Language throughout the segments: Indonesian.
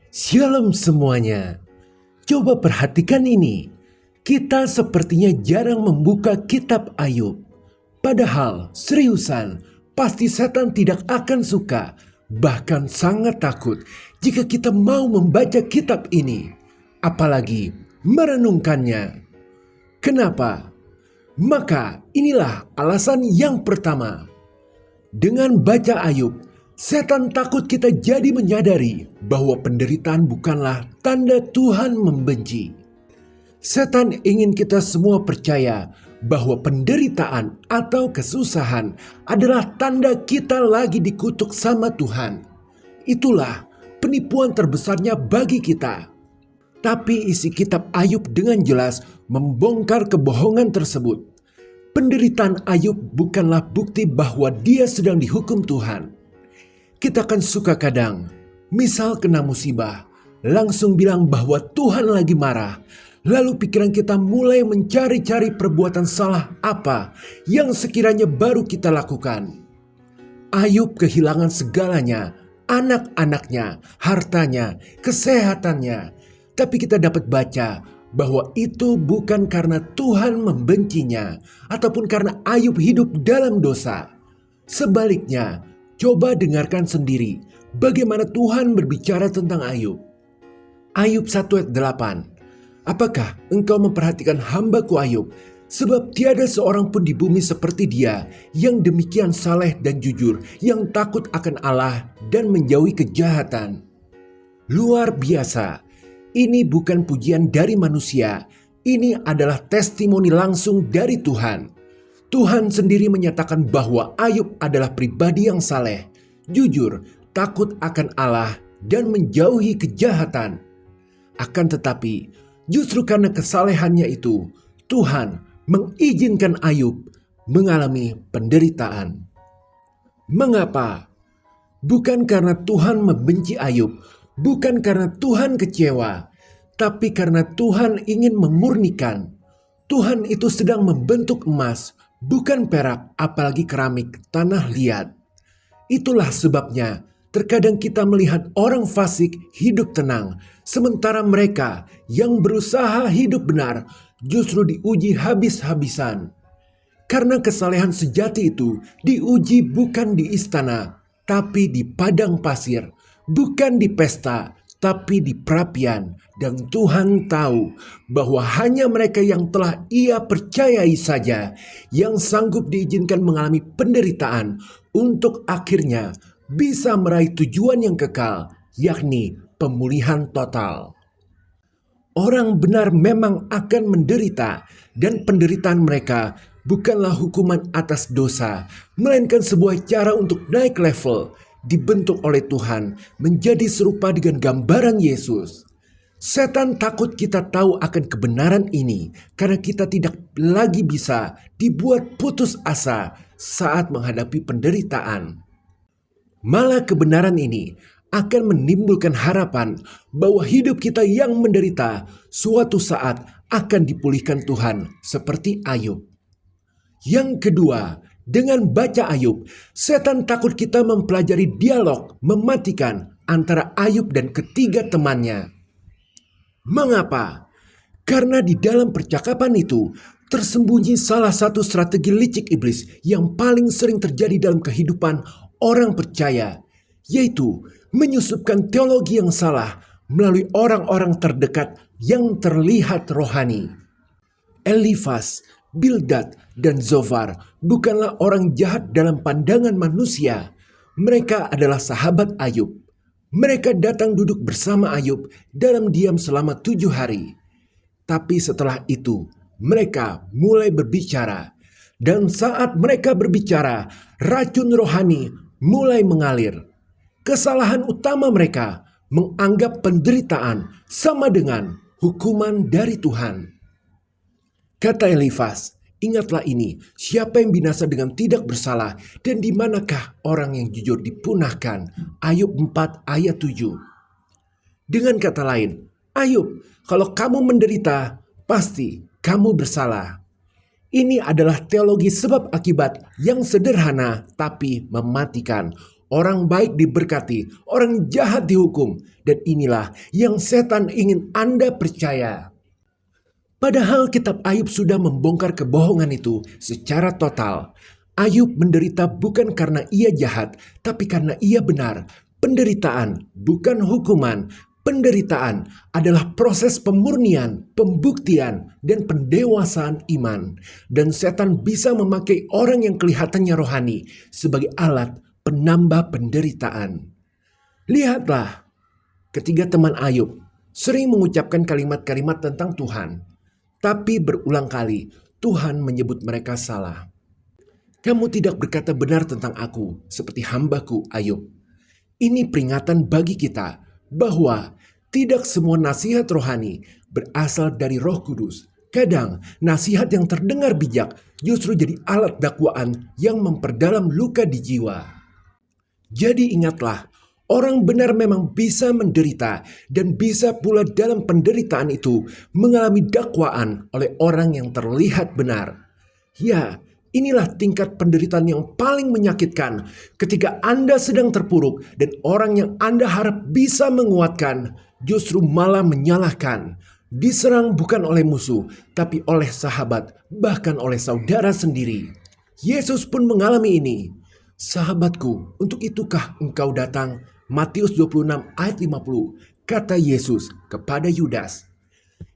Shalom semuanya. Coba perhatikan ini. Kita sepertinya jarang membuka kitab Ayub. Padahal seriusan, pasti setan tidak akan suka, bahkan sangat takut jika kita mau membaca kitab ini. Apalagi merenungkannya. Kenapa? Maka inilah alasan yang pertama. Dengan baca Ayub, setan takut kita jadi menyadari bahwa penderitaan bukanlah tanda Tuhan membenci. Setan ingin kita semua percaya bahwa penderitaan atau kesusahan adalah tanda kita lagi dikutuk sama Tuhan. Itulah penipuan terbesarnya bagi kita. Tapi isi kitab Ayub dengan jelas membongkar kebohongan tersebut. Penderitaan Ayub bukanlah bukti bahwa dia sedang dihukum Tuhan. Kita kan suka kadang, misal kena musibah, langsung bilang bahwa Tuhan lagi marah. Lalu pikiran kita mulai mencari-cari perbuatan salah apa yang sekiranya baru kita lakukan. Ayub kehilangan segalanya, anak-anaknya, hartanya, kesehatannya. Tapi kita dapat baca bahwa itu bukan karena Tuhan membencinya ataupun karena Ayub hidup dalam dosa. Sebaliknya, coba dengarkan sendiri bagaimana Tuhan berbicara tentang Ayub. Ayub 1 ayat 8. Apakah engkau memperhatikan hambaku Ayub? Sebab tiada seorang pun di bumi seperti dia yang demikian saleh dan jujur, yang takut akan Allah dan menjauhi kejahatan. Luar biasa. Ini bukan pujian dari manusia, ini adalah testimoni langsung dari Tuhan. Tuhan sendiri menyatakan bahwa Ayub adalah pribadi yang saleh, jujur, takut akan Allah, dan menjauhi kejahatan. Akan tetapi, justru karena kesalehannya itu, Tuhan mengizinkan Ayub mengalami penderitaan. Mengapa? Bukan karena Tuhan membenci Ayub, bukan karena Tuhan kecewa, tapi karena Tuhan ingin memurnikan. Tuhan itu sedang membentuk emas, bukan perak, apalagi keramik, tanah liat. Itulah sebabnya terkadang kita melihat orang fasik hidup tenang, sementara mereka yang berusaha hidup benar justru diuji habis-habisan. Karena kesalehan sejati itu diuji bukan di istana, tapi di padang pasir. Bukan di pesta, tapi di perapian. Dan Tuhan tahu bahwa hanya mereka yang telah Ia percayai saja yang sanggup diizinkan mengalami penderitaan untuk akhirnya bisa meraih tujuan yang kekal, yakni pemulihan total. Orang benar memang akan menderita, dan penderitaan mereka bukanlah hukuman atas dosa, melainkan sebuah cara untuk naik level, dibentuk oleh Tuhan menjadi serupa dengan gambaran Yesus. Setan takut kita tahu akan kebenaran ini karena kita tidak lagi bisa dibuat putus asa saat menghadapi penderitaan. Malah kebenaran ini akan menimbulkan harapan bahwa hidup kita yang menderita suatu saat akan dipulihkan Tuhan seperti Ayub. Yang kedua, dengan baca Ayub, setan takut kita mempelajari dialog mematikan antara Ayub dan ketiga temannya. Mengapa? Karena di dalam percakapan itu tersembunyi salah satu strategi licik iblis yang paling sering terjadi dalam kehidupan orang percaya, yaitu menyusupkan teologi yang salah melalui orang-orang terdekat yang terlihat rohani. Elifas, Bildad, dan Zofar bukanlah orang jahat dalam pandangan manusia. Mereka adalah sahabat Ayub. Mereka datang duduk bersama Ayub dalam diam selama 7 hari. Tapi setelah itu, mereka mulai berbicara. Dan saat mereka berbicara, racun rohani mulai mengalir. Kesalahan utama mereka menganggap penderitaan sama dengan hukuman dari Tuhan. Kata Elifas, ingatlah ini, siapa yang binasa dengan tidak bersalah dan di manakah orang yang jujur dipunahkan? Ayub 4 ayat 7. Dengan kata lain, Ayub, kalau kamu menderita, pasti kamu bersalah. Ini adalah teologi sebab akibat yang sederhana tapi mematikan. Orang baik diberkati, orang jahat dihukum. Dan inilah yang setan ingin Anda percaya. Padahal kitab Ayub sudah membongkar kebohongan itu secara total. Ayub menderita bukan karena ia jahat, tapi karena ia benar. Penderitaan bukan hukuman. Penderitaan adalah proses pemurnian, pembuktian, dan pendewasaan iman. Dan setan bisa memakai orang yang kelihatannya rohani sebagai alat penambah penderitaan. Lihatlah, ketiga teman Ayub sering mengucapkan kalimat-kalimat tentang Tuhan. Tapi berulang kali Tuhan menyebut mereka salah. Kamu tidak berkata benar tentang aku seperti hambaku Ayub. Ini peringatan bagi kita bahwa tidak semua nasihat rohani berasal dari Roh Kudus. Kadang nasihat yang terdengar bijak justru jadi alat dakwaan yang memperdalam luka di jiwa. Jadi ingatlah, orang benar memang bisa menderita dan bisa pula dalam penderitaan itu mengalami dakwaan oleh orang yang terlihat benar. Ya, inilah tingkat penderitaan yang paling menyakitkan ketika Anda sedang terpuruk dan orang yang Anda harap bisa menguatkan justru malah menyalahkan. Diserang bukan oleh musuh, tapi oleh sahabat, bahkan oleh saudara sendiri. Yesus pun mengalami ini. Sahabatku, untuk itukah engkau datang? Matius 26 ayat 50, kata Yesus kepada Yudas.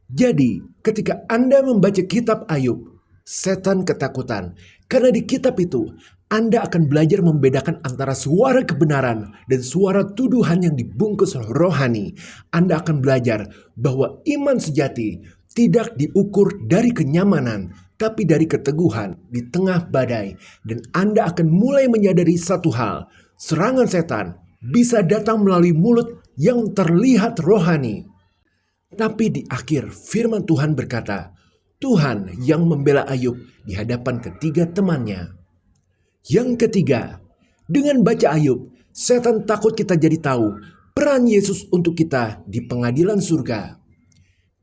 Jadi, ketika Anda membaca kitab Ayub, setan ketakutan. Karena di kitab itu, Anda akan belajar membedakan antara suara kebenaran dan suara tuduhan yang dibungkus rohani. Anda akan belajar bahwa iman sejati tidak diukur dari kenyamanan, tapi dari keteguhan di tengah badai. Dan Anda akan mulai menyadari satu hal, serangan setan bisa datang melalui mulut yang terlihat rohani. Tapi di akhir firman Tuhan berkata, Tuhan yang membela Ayub di hadapan ketiga temannya. Yang ketiga, dengan baca Ayub, setan takut kita jadi tahu peran Yesus untuk kita di pengadilan surga.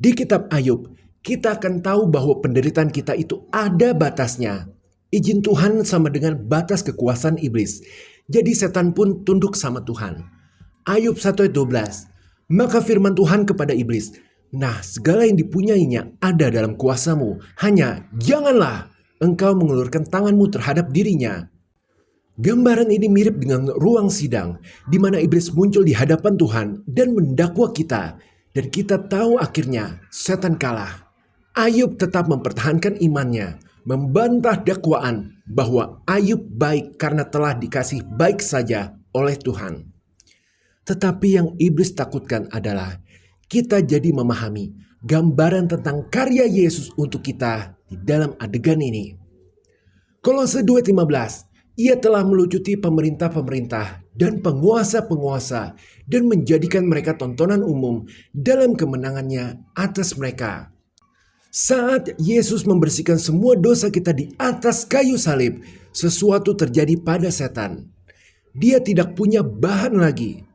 Di kitab Ayub, kita akan tahu bahwa penderitaan kita itu ada batasnya. Izin Tuhan sama dengan batas kekuasaan iblis. Jadi setan pun tunduk sama Tuhan. Ayub 1 ayat 12. Maka firman Tuhan kepada iblis, nah segala yang dipunyainya ada dalam kuasamu. Hanya janganlah engkau mengulurkan tanganmu terhadap dirinya. Gambaran ini mirip dengan ruang sidang di mana iblis muncul di hadapan Tuhan dan mendakwa kita. Dan kita tahu akhirnya setan kalah. Ayub tetap mempertahankan imannya, membantah dakwaan bahwa Ayub baik karena telah dikasih baik saja oleh Tuhan. Tetapi yang iblis takutkan adalah kita jadi memahami gambaran tentang karya Yesus untuk kita di dalam adegan ini. Kolose 2:15, ia telah melucuti pemerintah-pemerintah dan penguasa-penguasa dan menjadikan mereka tontonan umum dalam kemenangannya atas mereka. Saat Yesus membersihkan semua dosa kita di atas kayu salib, sesuatu terjadi pada setan. Dia tidak punya bahan lagi.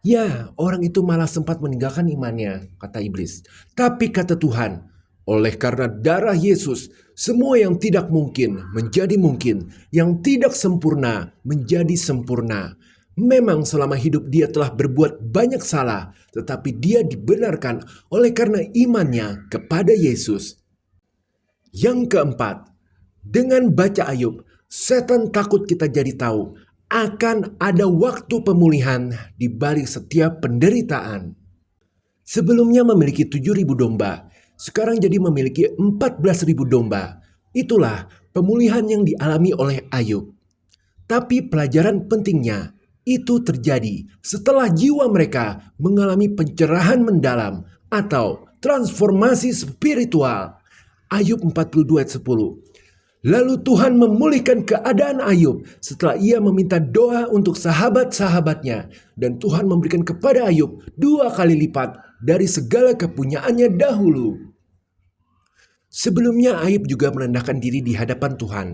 Ya, orang itu malah sempat meninggalkan imannya, kata iblis. Tapi kata Tuhan, oleh karena darah Yesus, semua yang tidak mungkin menjadi mungkin, yang tidak sempurna menjadi sempurna. Memang selama hidup dia telah berbuat banyak salah, tetapi dia dibenarkan oleh karena imannya kepada Yesus. Yang keempat, dengan baca Ayub, setan takut kita jadi tahu akan ada waktu pemulihan di balik setiap penderitaan. Sebelumnya memiliki 7.000 domba, sekarang jadi memiliki 14.000 domba. Itulah pemulihan yang dialami oleh Ayub. Tapi pelajaran pentingnya itu terjadi setelah jiwa mereka mengalami pencerahan mendalam atau transformasi spiritual. Ayub 42 ayat 10. Lalu Tuhan memulihkan keadaan Ayub setelah ia meminta doa untuk sahabat-sahabatnya. Dan Tuhan memberikan kepada Ayub 2 kali lipat dari segala kepunyaannya dahulu. Sebelumnya Ayub juga merendahkan diri di hadapan Tuhan.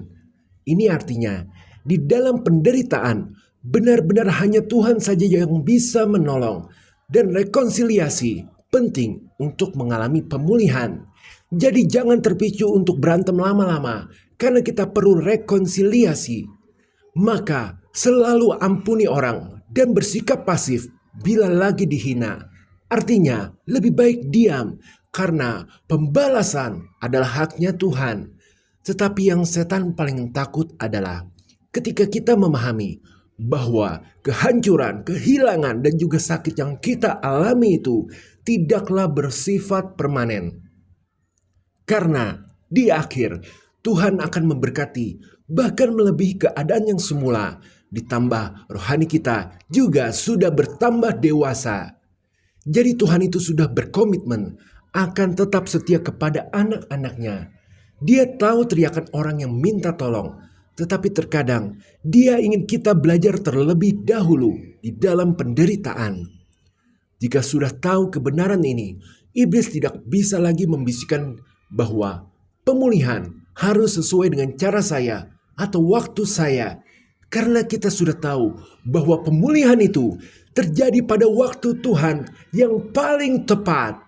Ini artinya, di dalam penderitaan, benar-benar hanya Tuhan saja yang bisa menolong. Dan rekonsiliasi penting untuk mengalami pemulihan. Jadi jangan terpicu untuk berantem lama-lama, karena kita perlu rekonsiliasi. Maka selalu ampuni orang, dan bersikap pasif bila lagi dihina. Artinya, lebih baik diam karena pembalasan adalah haknya Tuhan. Tetapi yang setan paling takut adalah ketika kita memahami bahwa kehancuran, kehilangan, dan juga sakit yang kita alami itu tidaklah bersifat permanen. Karena di akhir Tuhan akan memberkati bahkan melebihi keadaan yang semula. Ditambah rohani kita juga sudah bertambah dewasa. Jadi Tuhan itu sudah berkomitmen akan tetap setia kepada anak-anaknya. Dia tahu teriakan orang yang minta tolong, tetapi terkadang dia ingin kita belajar terlebih dahulu di dalam penderitaan. Jika sudah tahu kebenaran ini, iblis tidak bisa lagi membisikkan bahwa pemulihan harus sesuai dengan cara saya atau waktu saya. Karena kita sudah tahu bahwa pemulihan itu terjadi pada waktu Tuhan yang paling tepat.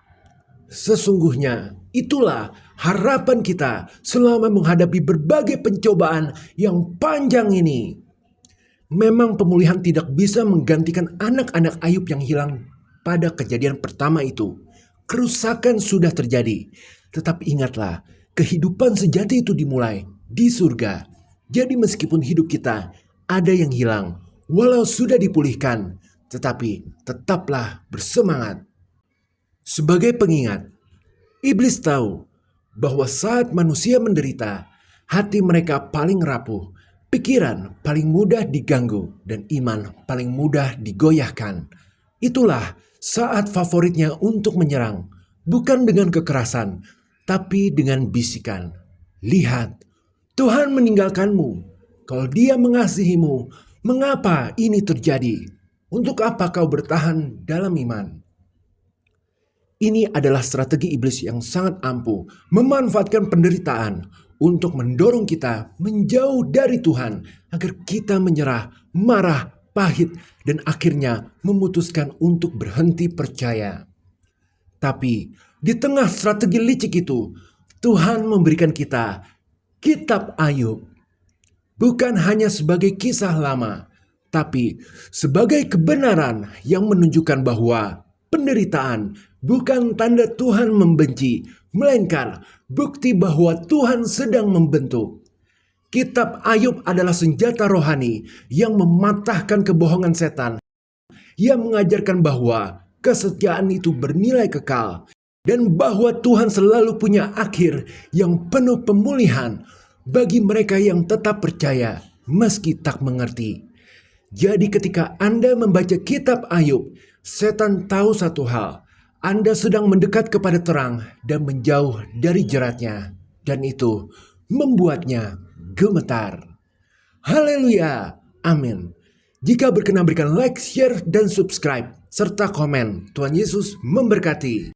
Sesungguhnya itulah harapan kita selama menghadapi berbagai pencobaan yang panjang ini. Memang pemulihan tidak bisa menggantikan anak-anak Ayub yang hilang pada kejadian pertama itu. Kerusakan sudah terjadi. Tetapi ingatlah, kehidupan sejati itu dimulai di surga. Jadi meskipun hidup kita ada yang hilang, walau sudah dipulihkan, tetapi tetaplah bersemangat. Sebagai pengingat, iblis tahu bahwa saat manusia menderita, hati mereka paling rapuh, pikiran paling mudah diganggu, dan iman paling mudah digoyahkan. Itulah saat favoritnya untuk menyerang, bukan dengan kekerasan, tapi dengan bisikan. Lihat, Tuhan meninggalkanmu. Kalau Dia mengasihimu, mengapa ini terjadi? Untuk apa kau bertahan dalam iman? Ini adalah strategi iblis yang sangat ampuh, memanfaatkan penderitaan untuk mendorong kita menjauh dari Tuhan agar kita menyerah, marah, pahit, dan akhirnya memutuskan untuk berhenti percaya. Tapi di tengah strategi licik itu, Tuhan memberikan kita kitab Ayub. Bukan hanya sebagai kisah lama, tapi sebagai kebenaran yang menunjukkan bahwa penderitaan bukan tanda Tuhan membenci, melainkan bukti bahwa Tuhan sedang membentuk. Kitab Ayub adalah senjata rohani yang mematahkan kebohongan setan, yang mengajarkan bahwa kesetiaan itu bernilai kekal, dan bahwa Tuhan selalu punya akhir yang penuh pemulihan bagi mereka yang tetap percaya meski tak mengerti. Jadi ketika Anda membaca kitab Ayub, setan tahu satu hal, Anda sedang mendekat kepada terang dan menjauh dari jeratnya, dan itu membuatnya gemetar. Haleluya, amin. Jika berkenan berikan like, share, dan subscribe, serta komen. Tuhan Yesus memberkati.